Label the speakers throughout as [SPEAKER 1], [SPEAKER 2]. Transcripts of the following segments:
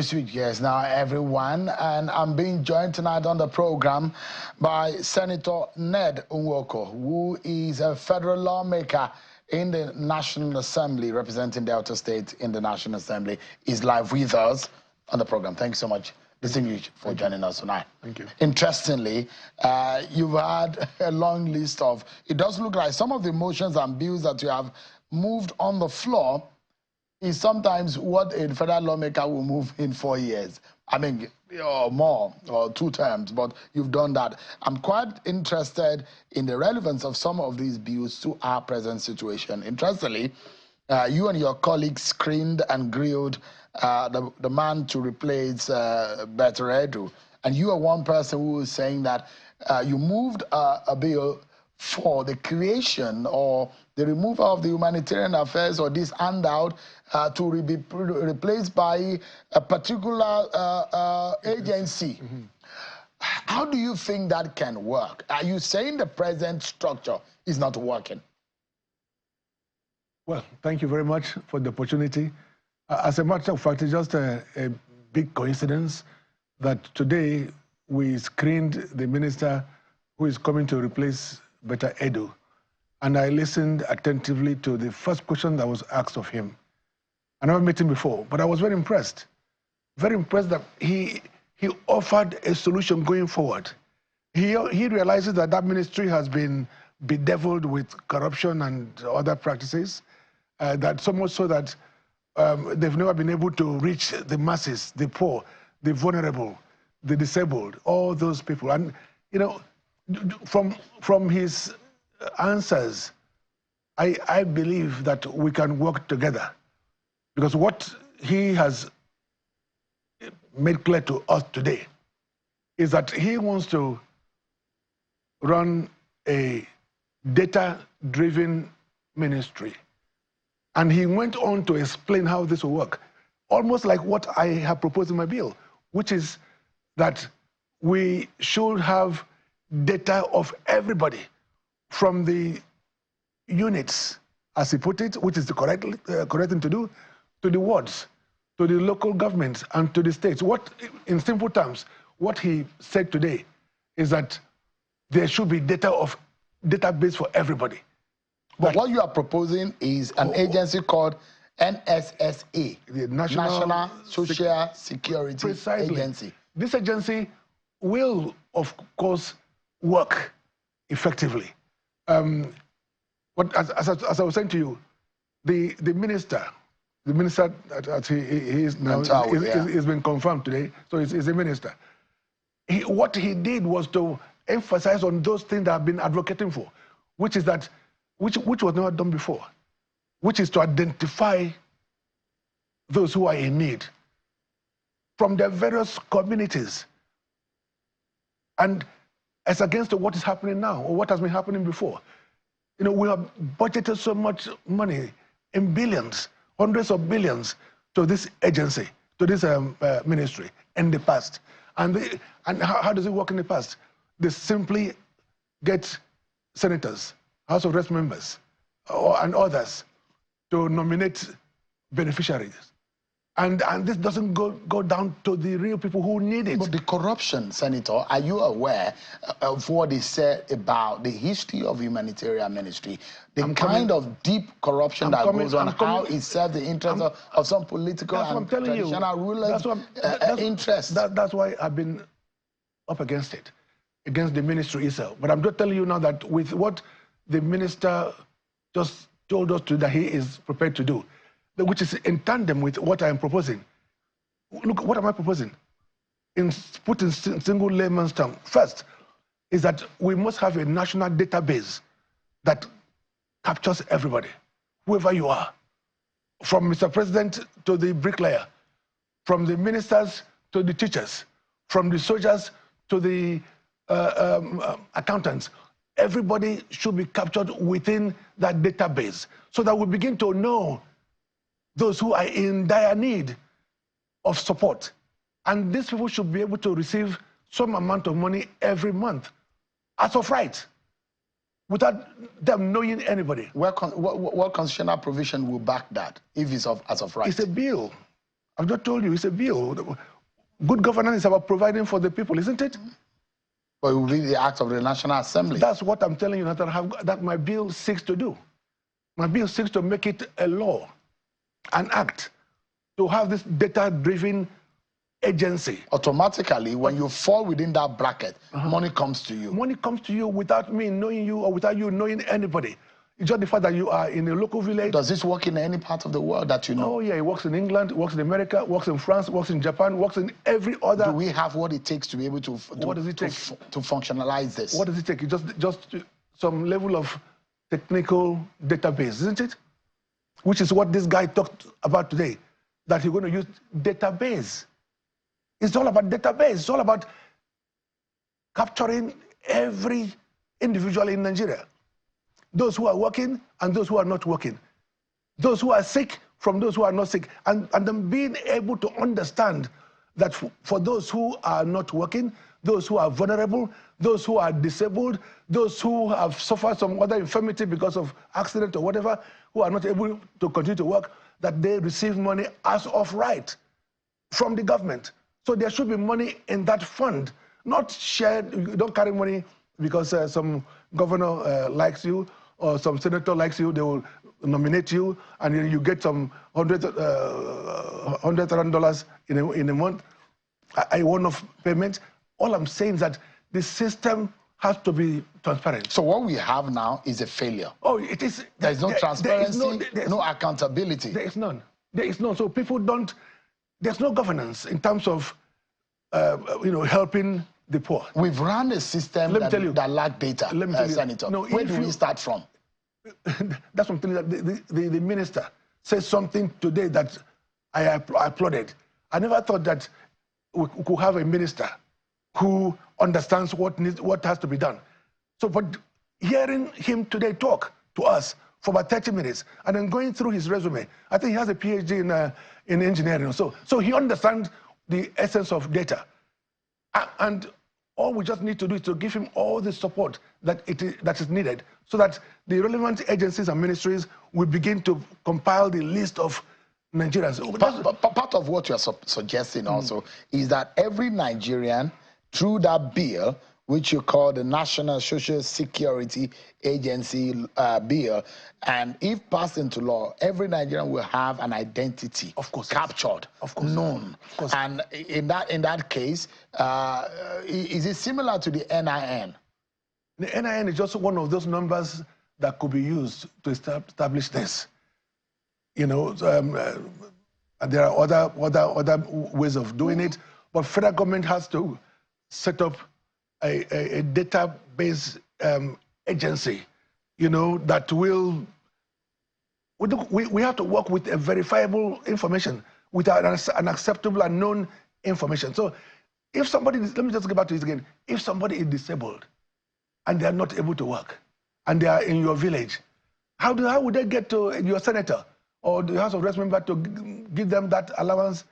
[SPEAKER 1] We switch gears now, everyone, and I'm being joined tonight on the program by Senator Ned Nwoko, who is a federal lawmaker in the National Assembly, representing Delta State in the National Assembly. Is live with us on the program. Thank you so much, distinguished, for joining us tonight.
[SPEAKER 2] Thank you.
[SPEAKER 1] Interestingly, you've had a long list of, it does look like some of the motions and bills that you have moved on the floor is sometimes what a federal lawmaker will move in 4 years. I mean, or more, or 2 terms, but you've done that. I'm quite interested in the relevance of some of these bills to our present situation. Interestingly, you and your colleagues screened and grilled the man to replace Better Edu. And you are one person who is saying that you moved a bill for the creation or the removal of the humanitarian affairs or this handout to be replaced by a particular agency. How do you think that can work? Are you saying the present structure is not working?
[SPEAKER 2] Well, thank you very much for the opportunity. As a matter of fact, it's just a big coincidence that today we screened the minister who is coming to replace Better Edu. And I listened attentively to the first question that was asked of him. I never met him before, but I was very impressed. Very impressed that he offered a solution going forward. He realizes that that ministry has been bedeviled with corruption and other practices, that so much so that they've never been able to reach the masses, the poor, the vulnerable, the disabled, all those people. And, you know, from his answers, I believe that we can work together, because what he has made clear to us today is that he wants to run a data-driven ministry. And he went on to explain how this will work, almost like what I have proposed in my bill, which is that we should have data of everybody, from the units, as he put it, which is the correct thing to do, to the wards, to the local governments, and to the states. What, in simple terms, what he said today is that there should be database for everybody.
[SPEAKER 1] But what you are proposing is an agency called NSSA,
[SPEAKER 2] the
[SPEAKER 1] National Social Security Agency.
[SPEAKER 2] This agency will, of course, work effectively. But as I was saying to you, the minister that he is now is been confirmed today, so he's a minister. What he did was to emphasize on those things that I've been advocating for, which is that which was never done before, which is to identify those who are in need from their various communities, and as against what is happening now or what has been happening before. You know, we have budgeted so much money, in billions, hundreds of billions, to this agency, to this ministry in the past. And how does it work in the past? They simply get senators, House of Reps members, and others to nominate beneficiaries. And this doesn't go down to the real people who need it.
[SPEAKER 1] But the corruption, Senator, are you aware of what is said about the history of humanitarian ministry? The kind of deep corruption that goes on, how it serves the interests of some political and traditional rulers' interests.
[SPEAKER 2] That's why I've been up against it, against the ministry itself. But I'm just telling you now that with what the minister just told us that he is prepared to do, which is in tandem with what I am proposing. Look, what am I proposing? Put in single layman's term. First, is that we must have a national database that captures everybody, whoever you are, from Mr. President to the bricklayer, from the ministers to the teachers, from the soldiers to the accountants. Everybody should be captured within that database so that we begin to know those who are in dire need of support. And these people should be able to receive some amount of money every month, as of right, without them knowing anybody.
[SPEAKER 1] What constitutional provision will back that, if it's as of right?
[SPEAKER 2] It's a bill. I've just told you, it's a bill. Good governance is about providing for the people, isn't it?
[SPEAKER 1] But it will be the act of the National Assembly.
[SPEAKER 2] That's what I'm telling you, that my bill seeks to do. My bill seeks to make it a law, an act, to have this data-driven agency.
[SPEAKER 1] Automatically, when you fall within that bracket, money comes to you.
[SPEAKER 2] Money comes to you without me knowing you or without you knowing anybody. It's just the fact that you are in a local village.
[SPEAKER 1] Does this work in any part of the world that you know?
[SPEAKER 2] Oh, yeah, it works in England, it works in America, it works in France, it works in Japan, it works in every other...
[SPEAKER 1] Do we have what it takes to be able to functionalize this?
[SPEAKER 2] What does it take? It's just some level of technical database, isn't it? Which is what this guy talked about today, that you're going to use database. It's all about database. It's all about capturing every individual in Nigeria. Those who are working and those who are not working. Those who are sick from those who are not sick. And then being able to understand that for those who are not working, those who are vulnerable, those who are disabled, those who have suffered some other infirmity because of accident or whatever, who are not able to continue to work, that they receive money as of right from the government. So there should be money in that fund, not shared. You don't carry money because some governor likes you or some senator likes you. They will nominate you, and then you get some $100,000 in a month, a one-off payment. All I'm saying is that the system has to be transparent.
[SPEAKER 1] So what we have now is a failure.
[SPEAKER 2] Oh, it is.
[SPEAKER 1] There is no transparency, no accountability.
[SPEAKER 2] There is none. There is none. So people don't. There's no governance in terms of, helping the poor.
[SPEAKER 1] We've run a system that lack data, Senator.
[SPEAKER 2] No,
[SPEAKER 1] where do we start from?
[SPEAKER 2] That's something that the minister said something today that I applauded. I never thought that we could have a minister who understands what has to be done. So, but hearing him today talk to us for about 30 minutes and then going through his resume, I think he has a PhD in engineering. So he understands the essence of data. And all we just need to do is to give him all the support that is needed so that the relevant agencies and ministries will begin to compile the list of Nigerians.
[SPEAKER 1] Part of what you're suggesting also is that every Nigerian, through that bill, which you call the National Social Security Agency bill, and if passed into law, every Nigerian will have an identity,
[SPEAKER 2] of course,
[SPEAKER 1] captured,
[SPEAKER 2] of course,
[SPEAKER 1] known.
[SPEAKER 2] Of course.
[SPEAKER 1] And in that case, is it similar to the NIN?
[SPEAKER 2] The NIN is just one of those numbers that could be used to establish this. You know, there are other ways of doing it, but federal government has to set up a database agency, you know, that will. We have to work with a verifiable information, with an acceptable and known information. So, if somebody, let me just go back to this again. If somebody is disabled, and they are not able to work, and they are in your village, how would they get to your senator or the House of Representatives to give them that allowance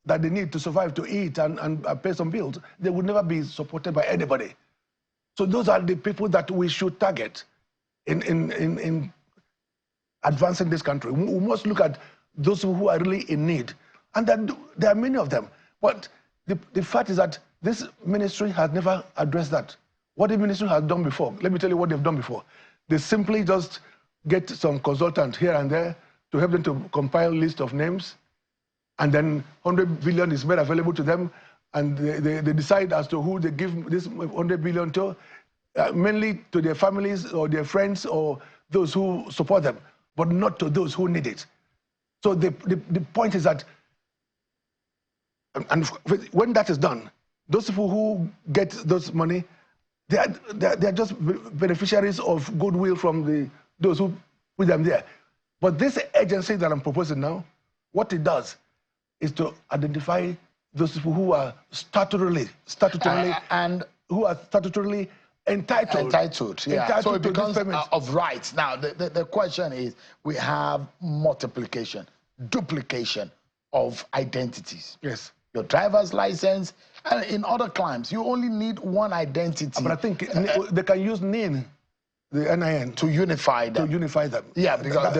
[SPEAKER 2] that they need to survive, to eat and pay some bills? They would never be supported by anybody. So those are the people that we should target in advancing this country. We must look at those who are really in need. And there are many of them. But the fact is that this ministry has never addressed that. What the ministry has done before, let me tell you what they've done before. They simply just get some consultant here and there to help them to compile a list of names, and then 100 billion is made available to them, and they decide as to who they give this 100 billion to, mainly to their families or their friends or those who support them, but not to those who need it. So the point is that, and when that is done, those people who get those money, they're just beneficiaries of goodwill from those who put them there. But this agency that I'm proposing now, what it does is to identify those people who are statutorily entitled.
[SPEAKER 1] Yeah. So it becomes of rights. Now, the question is, we have multiplication, duplication of identities.
[SPEAKER 2] Yes.
[SPEAKER 1] Your driver's license, and in other crimes, you only need one identity.
[SPEAKER 2] But I think they can use NIN. the NIN.
[SPEAKER 1] To unify them.
[SPEAKER 2] To unify them.
[SPEAKER 1] Yeah, because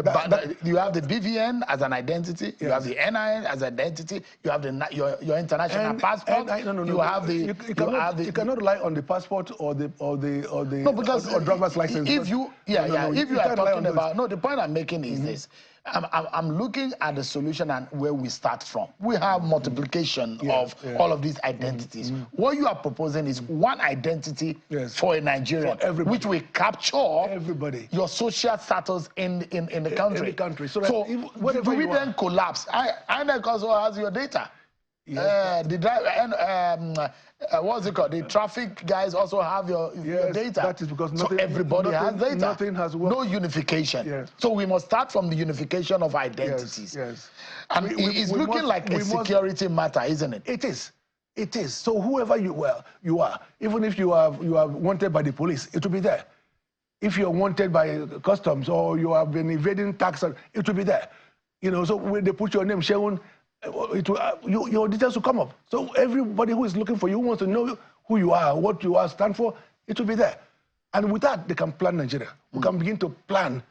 [SPEAKER 1] you have the BVN as an identity, yes. You have the NIN as an identity, you have your international passport. You
[SPEAKER 2] cannot rely on the passport or driver's license.
[SPEAKER 1] If you are talking about the point I'm making is this. I'm looking at the solution and where we start from. We have multiplication of all of these identities. What you are proposing is one identity for a Nigerian, which will capture everybody, your social status in the country.
[SPEAKER 2] In the country. So
[SPEAKER 1] do we then collapse? INEC also has your data. Yes. What's it called? The traffic guys also have your data.
[SPEAKER 2] That is because
[SPEAKER 1] everybody has data.
[SPEAKER 2] Nothing has worked.
[SPEAKER 1] No unification. Yes. So we must start from the unification of identities.
[SPEAKER 2] Yes.
[SPEAKER 1] And it's looking like a security matter, isn't it?
[SPEAKER 2] It is. It is. So whoever you are, even if you are wanted by the police, it will be there. If you're wanted by customs or you have been evading tax, it will be there. You know, so when they put your name, Sheun, your details will come up. So everybody who is looking for you, who wants to know who you are, what you are, stand for, it will be there. And with that, they can plan Nigeria. We can begin to plan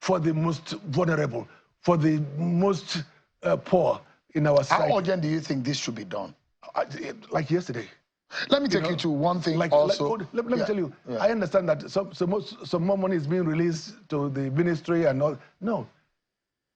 [SPEAKER 2] for the most vulnerable, for the most poor in our society.
[SPEAKER 1] How urgent do you think this should be done?
[SPEAKER 2] Like yesterday.
[SPEAKER 1] Let me take you to one thing also.
[SPEAKER 2] Let me tell you, I understand that some more money is being released to the ministry and all. No.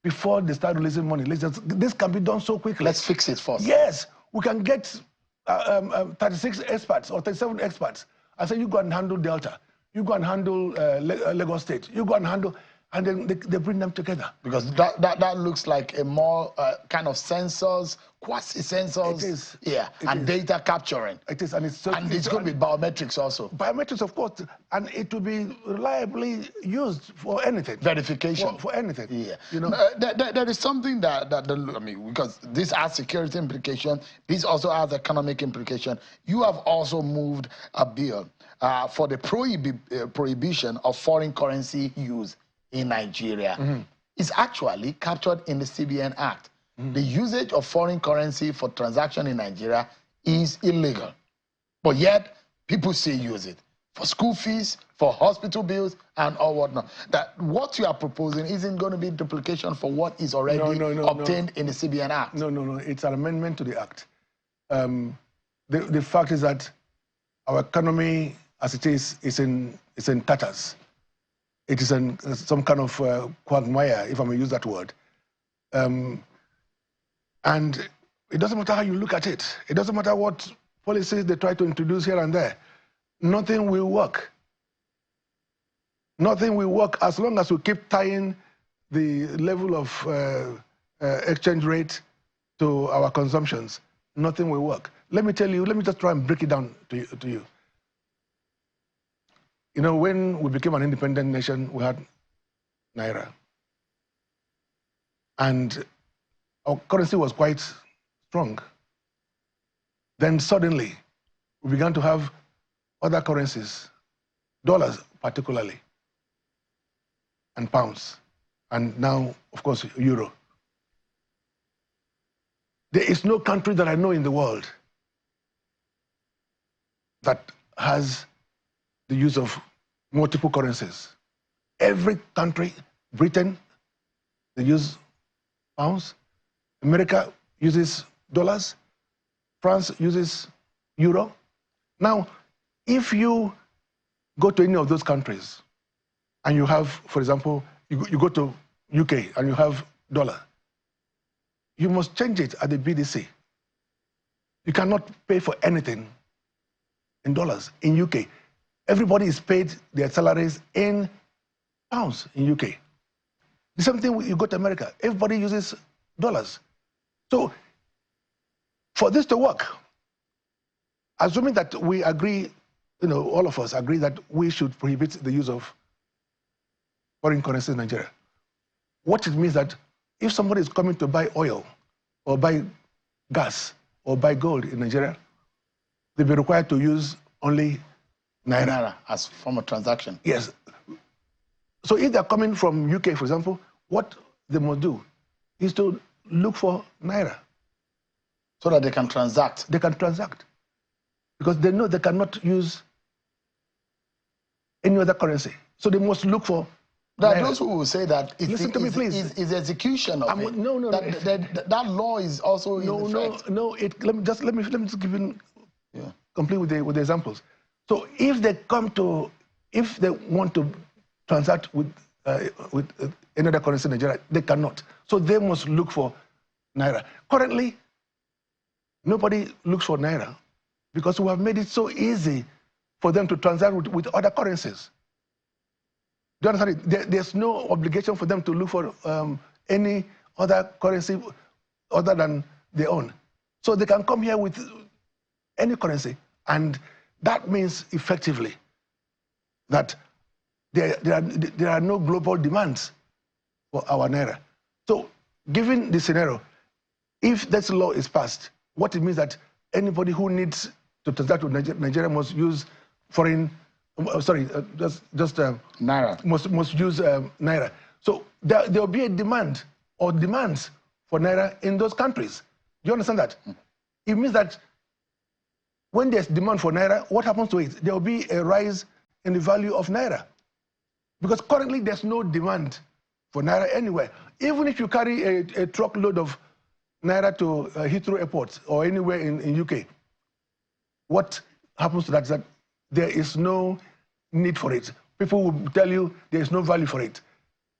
[SPEAKER 2] Before they start releasing money, this can be done so quickly.
[SPEAKER 1] Let's fix it first.
[SPEAKER 2] Yes, we can get 36 experts or 37 experts. I say you go and handle Delta, you go and handle Lagos State, you go and handle, and then they bring them together.
[SPEAKER 1] Because that looks like a more kind of sensors, quasi-sensors.
[SPEAKER 2] It is.
[SPEAKER 1] Yeah, data capturing.
[SPEAKER 2] It is,
[SPEAKER 1] and it's going to be biometrics also.
[SPEAKER 2] Biometrics, of course, and it will be reliably used for anything.
[SPEAKER 1] Verification.
[SPEAKER 2] For anything.
[SPEAKER 1] Yeah.
[SPEAKER 2] You know,
[SPEAKER 1] there is something that I mean, because this has security implication, this also has economic implication. You have also moved a bill for the prohibition of foreign currency use in Nigeria. Is actually captured in the CBN Act. The usage of foreign currency for transaction in Nigeria is illegal. But yet, people still use it for school fees, for hospital bills, and all whatnot. That what you are proposing isn't going to be duplication for what is already obtained in the CBN Act.
[SPEAKER 2] No. It's an amendment to the Act. The fact is that our economy, as it is in tatters. It is some kind of quagmire, if I may use that word. And it doesn't matter how you look at it. It doesn't matter what policies they try to introduce here and there. Nothing will work. Nothing will work as long as we keep tying the level of exchange rate to our consumptions. Nothing will work. Let me tell you, let me just try and break it down to you. You know, when we became an independent nation, we had Naira. And our currency was quite strong. Then suddenly, we began to have other currencies, dollars particularly, and pounds, and now, of course, euro. There is no country that I know in the world that has the use of multiple currencies. Every country, Britain, they use pounds. America uses dollars. France uses euro. Now, if you go to any of those countries and you have, for example, you go to UK and you have dollar, you must change it at the BDC. You cannot pay for anything in dollars in UK. Everybody is paid their salaries in pounds in UK. The same thing you go to America. Everybody uses dollars. So for this to work, assuming that we agree, you know, all of us agree that we should prohibit the use of foreign currency in Nigeria, what it means that if somebody is coming to buy oil or buy gas or buy gold in Nigeria, they'll be required to use only Naira
[SPEAKER 1] as form of transaction.
[SPEAKER 2] Yes. So if they're coming from UK, for example, what they must do is to look for Naira.
[SPEAKER 1] So that they can transact.
[SPEAKER 2] They can transact. Because they know they cannot use any other currency So they must look for.
[SPEAKER 1] There are those who will say that it's
[SPEAKER 2] Listen to me, please.
[SPEAKER 1] Is execution of it.
[SPEAKER 2] No.
[SPEAKER 1] That law is also in effect.
[SPEAKER 2] No. Let me just give you complete with the examples. So if they want to transact with another currency in Nigeria, they cannot. So they must look for naira. Currently, nobody looks for naira because we have made it so easy for them to transact with other currencies. Do you understand it? There's no obligation for them to look for any other currency other than their own. So they can come here with any currency, and that means effectively that there are no global demands for our naira. So given the scenario, if this law is passed, what it means that anybody who needs to transact with Nigeria must use foreign,
[SPEAKER 1] naira.
[SPEAKER 2] Must use naira. So there will be a demand or demands for naira in those countries. Do you understand that? It means that when there's demand for naira, what happens to it? There will be a rise in the value of naira. Because currently there's no demand for naira anywhere. Even if you carry a truckload of naira to Heathrow Airport or anywhere in UK, what happens to that is that there is no need for it. People will tell you there is no value for it.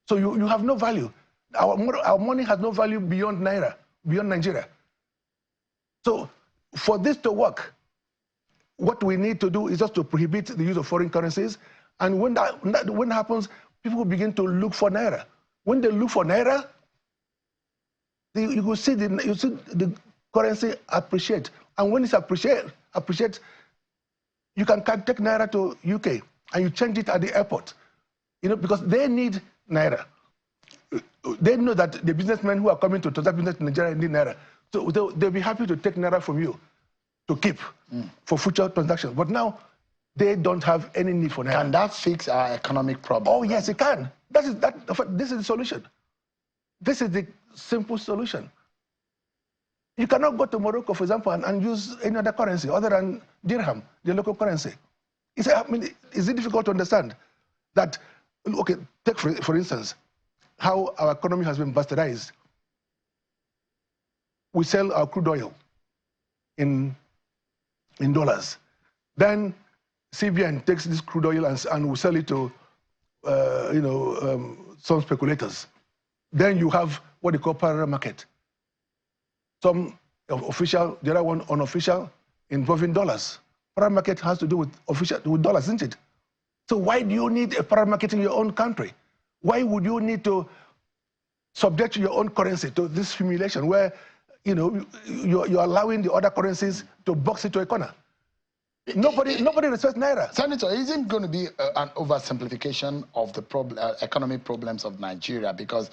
[SPEAKER 2] So you have no value. Our money has no value beyond naira, beyond Nigeria. So for this to work, what we need to do is just to prohibit the use of foreign currencies. And when that happens, people will begin to look for naira. When they look for naira, you will see the currency appreciate. And when it's appreciate, you can take naira to UK and you change it at the airport. You know, because they need naira. They know that the businessmen who are coming to transact business in Nigeria need naira. So they'll be happy to take naira from you to keep for future transactions. But now, they don't have any need for naira.
[SPEAKER 1] Can that fix our economic problem?
[SPEAKER 2] Oh, yes, it can. This is the solution. This is the simple solution. You cannot go to Morocco, for example, and use any other currency other than dirham, the local currency. Is it difficult to understand that, okay, take for instance, how our economy has been bastardized. We sell our crude oil in dollars. Then CBN takes this crude oil and will sell it to, some speculators. Then you have what they call parallel market. Some official, the other one unofficial, involving dollars. Parallel market has to do with dollars, isn't it? So why do you need a parallel market in your own country? Why would you need to subject your own currency to this simulation where, you're allowing the other currencies to box into a corner? Nobody respects naira.
[SPEAKER 1] Senator, isn't going to be an oversimplification of the economic problems of Nigeria, because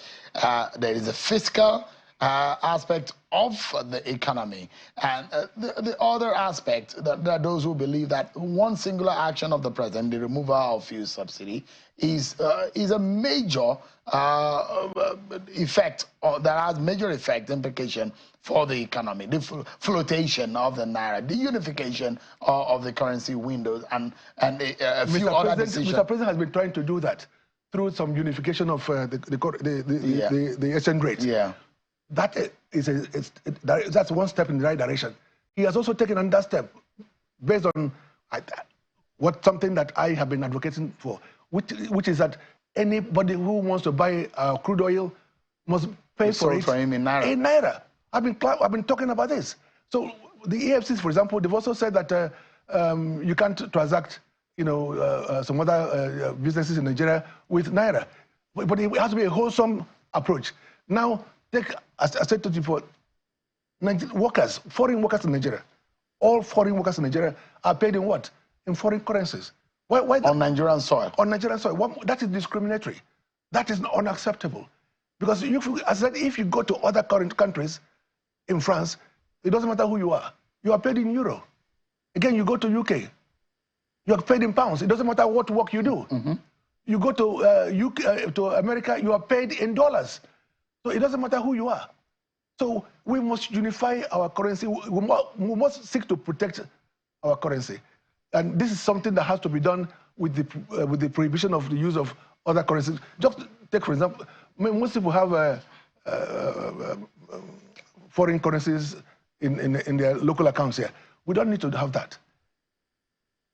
[SPEAKER 1] there is a fiscal aspect of the economy, and the other aspect, there are those who believe that one singular action of the president, the removal of fuel subsidy, is a major effect, or that has major effect implication for the economy, the flotation of the naira, the unification of the currency windows, and a few other decisions.
[SPEAKER 2] Mr. President has been trying to do that through some unification of the exchange rate.
[SPEAKER 1] Yeah.
[SPEAKER 2] That's one step in the right direction. He has also taken another step based on something that I have been advocating for, which is that anybody who wants to buy crude oil must pay for it
[SPEAKER 1] in naira.
[SPEAKER 2] In naira. I've been talking about this. So the EFCs, for example, they've also said that you can't transact, some other businesses in Nigeria with naira, but it has to be a wholesome approach. Now, as I said to you before, foreign workers in Nigeria, all foreign workers in Nigeria are paid in what? In foreign currencies. Why
[SPEAKER 1] on Nigerian soil.
[SPEAKER 2] On Nigerian soil. That is discriminatory. That is unacceptable. Because as I said, if you go to other countries, in France, it doesn't matter who you are paid in euro. Again, you go to UK, you are paid in pounds. It doesn't matter what work you do. You go to to America, you are paid in dollars. So it doesn't matter who you are. So we must unify our currency. We must seek to protect our currency. And this is something that has to be done with the prohibition of the use of other currencies. Just take, for example, most people have foreign currencies in their local accounts here. We don't need to have that.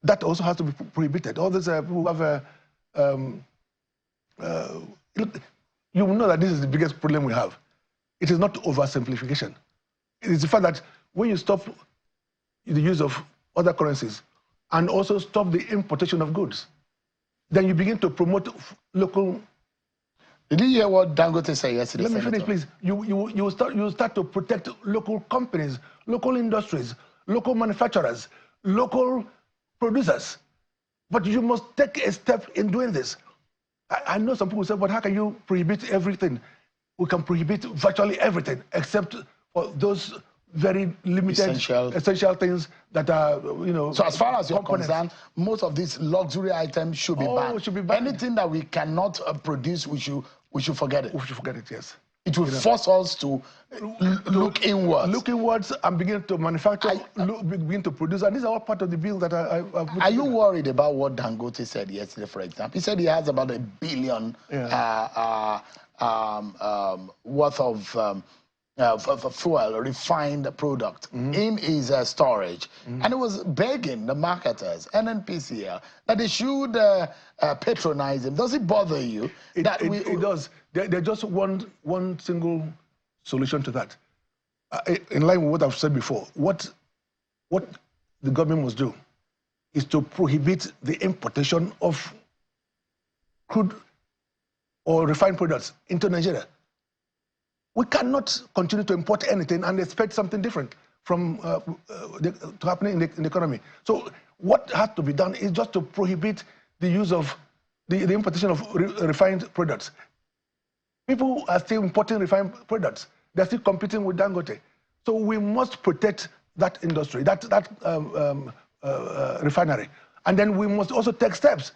[SPEAKER 2] That also has to be prohibited. All those people who have you know that this is the biggest problem we have. It is not oversimplification. It is the fact that when you stop the use of other currencies and also stop the importation of goods, then you begin to promote local.
[SPEAKER 1] Did you hear what Dangote said yesterday?
[SPEAKER 2] Let me finish, please. You start to protect local companies, local industries, local manufacturers, local producers. But you must take a step in doing this. I know some people say, but how can you prohibit everything? We can prohibit virtually everything except for those very limited essential things that are, you know.
[SPEAKER 1] So as far as you're concerned, most of these luxury items should be banned.
[SPEAKER 2] Should be banned.
[SPEAKER 1] Anything that we cannot produce, we should forget it.
[SPEAKER 2] We should forget it, yes.
[SPEAKER 1] It will force us to look inwards.
[SPEAKER 2] Look inwards and begin to manufacture, begin to produce. And these are all part of the bill that I put together.
[SPEAKER 1] Are you worried about what Dangote said yesterday, for example? He said he has about $1 billion worth of fuel, refined product in his storage. And he was begging the marketers, NNPCL, that they should patronize him. Does it bother you?
[SPEAKER 2] It does. There's just one single solution to that. In line with what I've said before, what the government must do is to prohibit the importation of crude or refined products into Nigeria. We cannot continue to import anything and expect something different from to happening in the economy. So what has to be done is just to prohibit the use of the importation of refined products. People are still importing refined products. They're still competing with Dangote. So we must protect that industry, that refinery. And then we must also take steps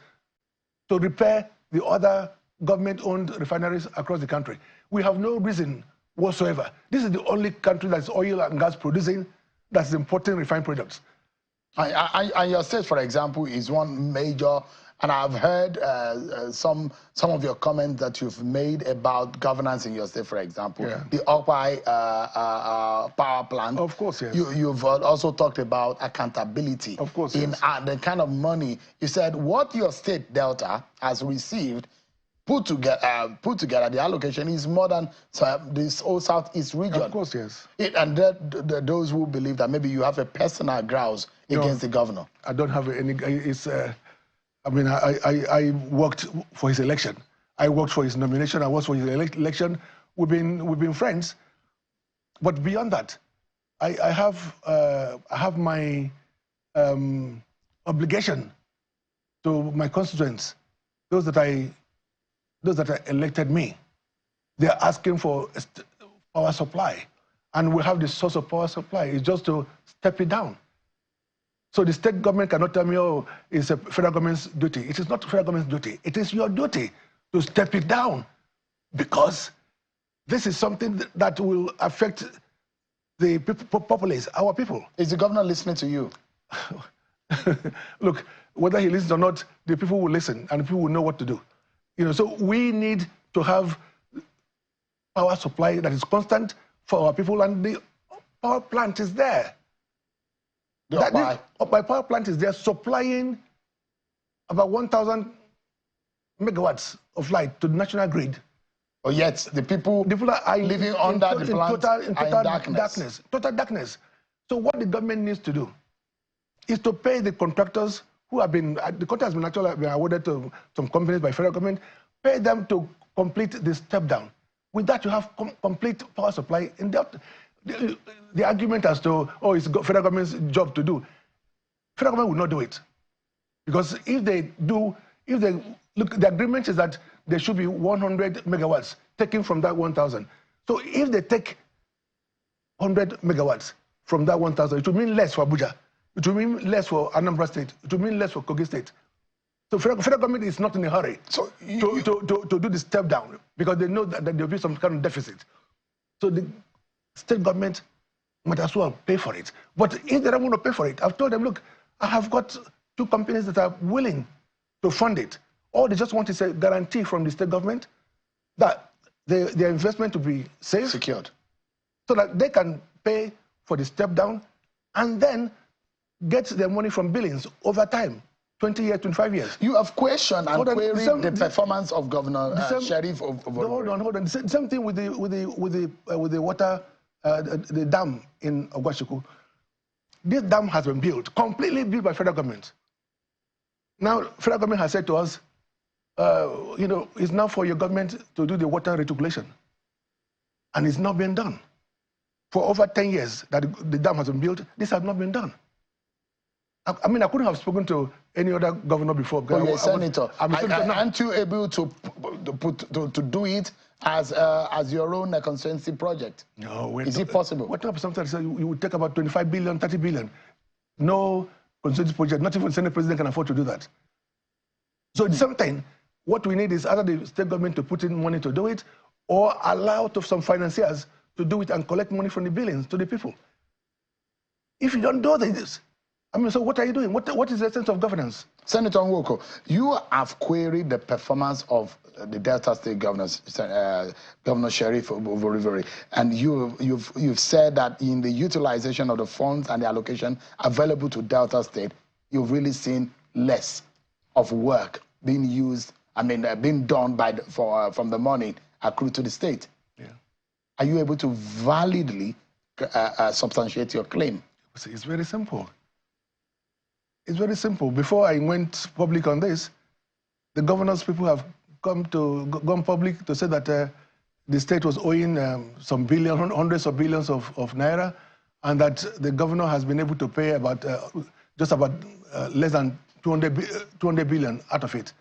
[SPEAKER 2] to repair the other government-owned refineries across the country. We have no reason whatsoever. This is the only country that's oil and gas producing that's importing refined products.
[SPEAKER 1] And your state, for example, is one major, and I've heard some of your comments that you've made about governance in your state, for example. Yeah. The Opai power plant.
[SPEAKER 2] Of course, yes.
[SPEAKER 1] You've also talked about accountability.
[SPEAKER 2] Of course,
[SPEAKER 1] in
[SPEAKER 2] yes.
[SPEAKER 1] The kind of money. You said what your state, Delta, has received, put together, the allocation is more than this whole Southeast region.
[SPEAKER 2] Of course, yes.
[SPEAKER 1] And those who believe that maybe you have a personal grouse against the governor.
[SPEAKER 2] I don't have any. I mean, I worked for his election. I worked for his nomination. I worked for his election. We've been friends. But beyond that, I have my obligation to my constituents, those that elected me. They're asking for power supply, and we have the source of power supply. It's just to step it down. So the state government cannot tell me, oh, it's a federal government's duty. It is not the federal government's duty. It is your duty to step it down, because this is something that will affect the populace, our people.
[SPEAKER 1] Is the governor listening to you?
[SPEAKER 2] Look, whether he listens or not, the people will listen, and the people will know what to do. You know, so we need to have power supply that is constant for our people, and the power plant is there. My power plant is there supplying about 1,000 megawatts of light to the national grid.
[SPEAKER 1] Oh, yet the people are living under the plant in darkness.
[SPEAKER 2] Total darkness. So what the government needs to do is to pay the contractors who have been, the contract has been actually been awarded to some companies by federal government, pay them to complete the step down. With that, you have complete power supply in depth. The argument as to, oh, it's federal government's job to do, federal government will not do it. Because if they do, look, the agreement is that there should be 100 megawatts taken from that 1,000. So if they take 100 megawatts from that 1,000, it will mean less for Abuja. It will mean less for Anambra State. It will mean less for Kogi State. So federal government is not in a hurry to do the step down, because they know that there will be some kind of deficit. So the state government might as well pay for it. But if they don't want to pay for it, I've told them, look, I have got 2 companies that are willing to fund it. All they just want is a guarantee from the state government that their investment to be safe,
[SPEAKER 1] secured,
[SPEAKER 2] so that they can pay for the step down and then get their money from billings over time, 20 years, 25 years.
[SPEAKER 1] You have questioned and queried the performance of Governor Sheriff of
[SPEAKER 2] Hold on. The same thing with the water, the dam in Ogwashiku. This dam has been built, completely built by federal government. Now, federal government has said to us, it's now for your government to do the water reticulation. And it's not been done. For over 10 years that the dam has been built, this has not been done. I mean, I couldn't have spoken to any other governor before.
[SPEAKER 1] But you're a senator. Aren't you able to do it as your own constituency project?
[SPEAKER 2] No.
[SPEAKER 1] Is it possible?
[SPEAKER 2] What type of something you would take about 25 billion, 30 billion? No constituency project, not even the Senate president can afford to do that. So at the same time, what we need is either the state government to put in money to do it, or allow some financiers to do it and collect money from the billings to the people. If you don't do this, I mean, so what are you doing? What is the sense of governance?
[SPEAKER 1] Senator Nwoko, you have queried the performance of the Delta State governors, Governor Sheriff Ovorivori, and you've said that in the utilization of the funds and the allocation available to Delta State, you've really seen less of work being used, being done from the money accrued to the state.
[SPEAKER 2] Yeah.
[SPEAKER 1] Are you able to validly substantiate your claim?
[SPEAKER 2] It's very simple. It's very simple. Before I went public on this, the governors people have gone public to say that the state was owing some hundreds of billions of naira, and that the governor has been able to pay about just about less than 200 billion out of it.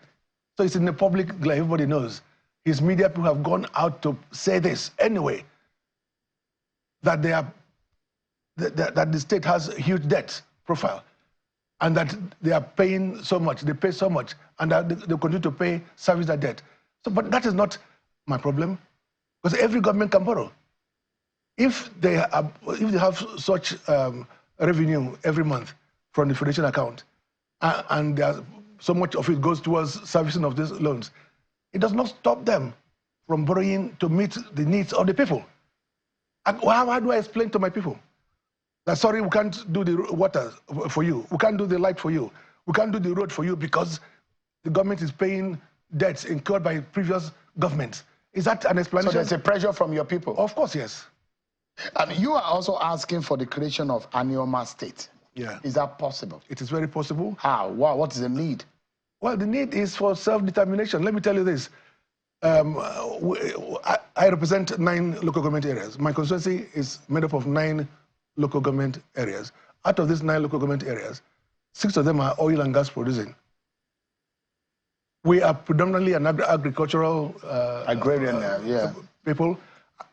[SPEAKER 2] So it's in the public, like everybody knows. His media people have gone out to say this anyway, that that the state has a huge debt profile, and that they are paying so much, they pay so much, and that they continue to pay, service that debt. So, but that is not my problem, because every government can borrow. If they have such revenue every month from the federation account, and so much of it goes towards servicing of these loans, it does not stop them from borrowing to meet the needs of the people. And how do I explain to my people that, sorry, we can't do the water for you, we can't do the light for you, we can't do the road for you because the government is paying debts incurred by previous governments? Is that an explanation?
[SPEAKER 1] So there's a pressure from your people?
[SPEAKER 2] Of course, yes.
[SPEAKER 1] And you are also asking for the creation of Anioma State.
[SPEAKER 2] Yeah.
[SPEAKER 1] Is that possible?
[SPEAKER 2] It is very possible.
[SPEAKER 1] How? Wow. What is the need?
[SPEAKER 2] Well, the need is for self-determination. Let me tell you this. I represent 9 local government areas. My constituency is made up of 9 local government areas. Out of these 9 local government areas, 6 of them are oil and gas producing. We are predominantly an agricultural
[SPEAKER 1] agrarian
[SPEAKER 2] people,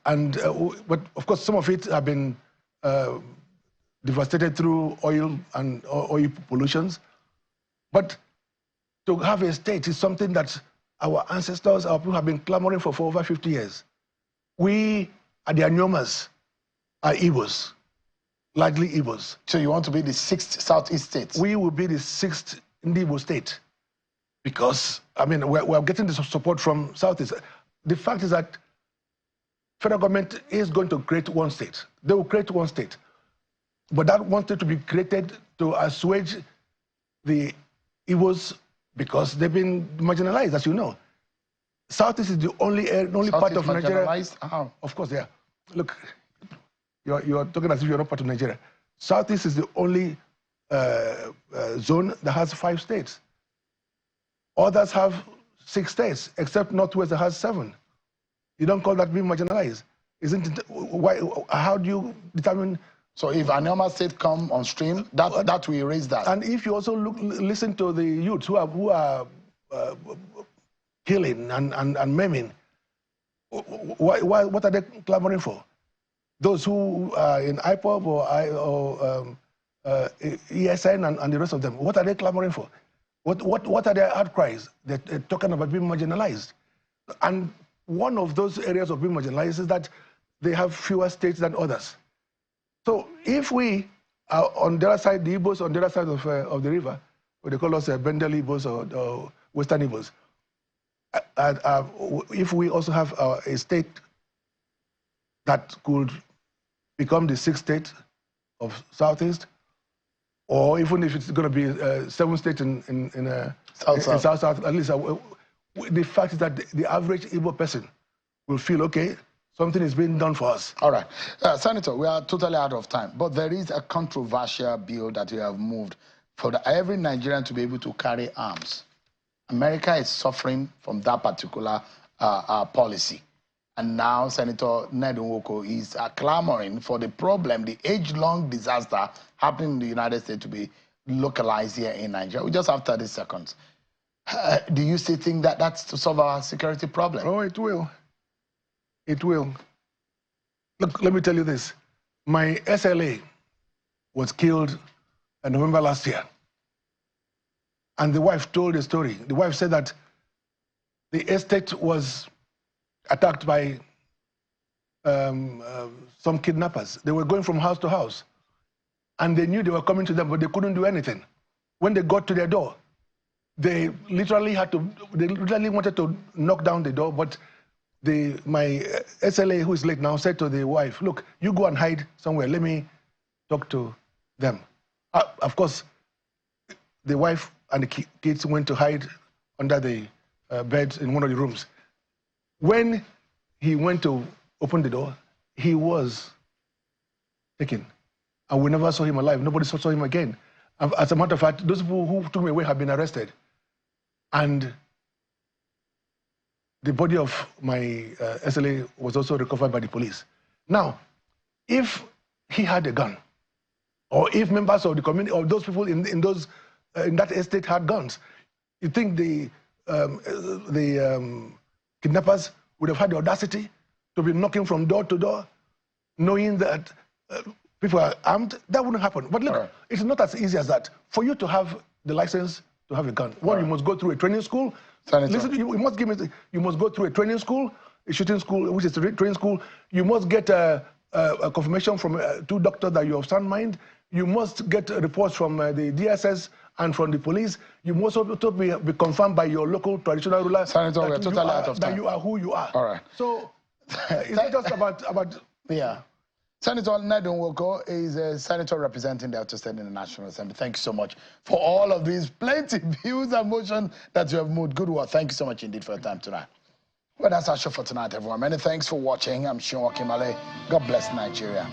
[SPEAKER 2] and but of course some of it have been devastated through oil and oil pollutions. But to have a state is something that our ancestors, our people have been clamoring for over 50 years. We are the Anyomas, are Igbos, largely Igbos.
[SPEAKER 1] So you want to be the 6th Southeast state?
[SPEAKER 2] We will be the 6th Igbo state, because, I mean, we're getting the support from Southeast. The fact is that federal government is going to create one state. They will create one state. But that one state to be created to assuage the Igbos, because they've been marginalized, as you know. Southeast is the only part of Nigeria.
[SPEAKER 1] How?
[SPEAKER 2] Of course, yeah. Look, you're talking as if you're not part of Nigeria. Southeast is the only zone that has 5 states. Others have 6 states, except Northwest that has 7. You don't call that being marginalized, isn't it? Why? How do you determine?
[SPEAKER 1] So if Anioma State come on stream, that will erase that.
[SPEAKER 2] And if you also listen to the youths who are killing and maiming, what are they clamoring for? Those who are in IPOB or ESN and the rest of them, what are they clamoring for? What are their outcries? They're talking about being marginalized. And one of those areas of being marginalized is that they have fewer states than others. So if we are on the other side, the Igbos on the other side of the river, what they call us Bendel Igbos or Western neighbors. If we also have a state that could become the 6th state of Southeast, or even if it's going to be 7th state in South, at least the fact is that the average Igbo person will feel, okay, something is being done for us.
[SPEAKER 1] All right. Senator, we are totally out of time, but there is a controversial bill that you have moved for every Nigerian to be able to carry arms. America is suffering from that particular policy. And now Senator Nwoko is clamoring for the problem, the age-long disaster happening in the United States to be localized here in Nigeria. We just have 30 seconds. Do you still think that that's to solve our security problem?
[SPEAKER 2] Oh, it will. It will. Look, let me tell you this. My SLA was killed in November last year. And the wife told the story. The wife said that the estate was attacked by some kidnappers. They were going from house to house. And they knew they were coming to them, but they couldn't do anything. When they got to their door, they literally wanted to knock down the door, but my SLA, who is late now, said to the wife, look, you go and hide somewhere. Let me talk to them. Of course, the wife and the kids went to hide under the bed in one of the rooms. When he went to open the door, he was taken. And we never saw him alive. Nobody saw him again. As a matter of fact, those people who took him away have been arrested. And the body of my SLA was also recovered by the police. Now, if he had a gun, or if members of the community, or those people in that estate had guns, you think the kidnappers would have had the audacity to be knocking from door to door, knowing that people are armed? That wouldn't happen. But look, it's not as easy as that. For you to have the license to have a gun, one, you must go through a training school.
[SPEAKER 1] Senator.
[SPEAKER 2] Listen, you must go through a training school, a shooting school, which is a training school. You must get a confirmation from 2 doctors that you have sound mind. You must get reports from the DSS and from the police. You must also be confirmed by your local traditional ruler.
[SPEAKER 1] Senator, we're totally out of time.
[SPEAKER 2] That you are who you are.
[SPEAKER 1] All right.
[SPEAKER 2] So it's not just about...
[SPEAKER 1] Yeah. Senator Nwoko is a senator representing Delta State in the National Assembly. Thank you so much for all of these plenty views and motion that you have moved. Good work. Thank you so much indeed for your time tonight. Well, that's our show for tonight, everyone. Many thanks for watching. I'm Nwoko. God bless Nigeria.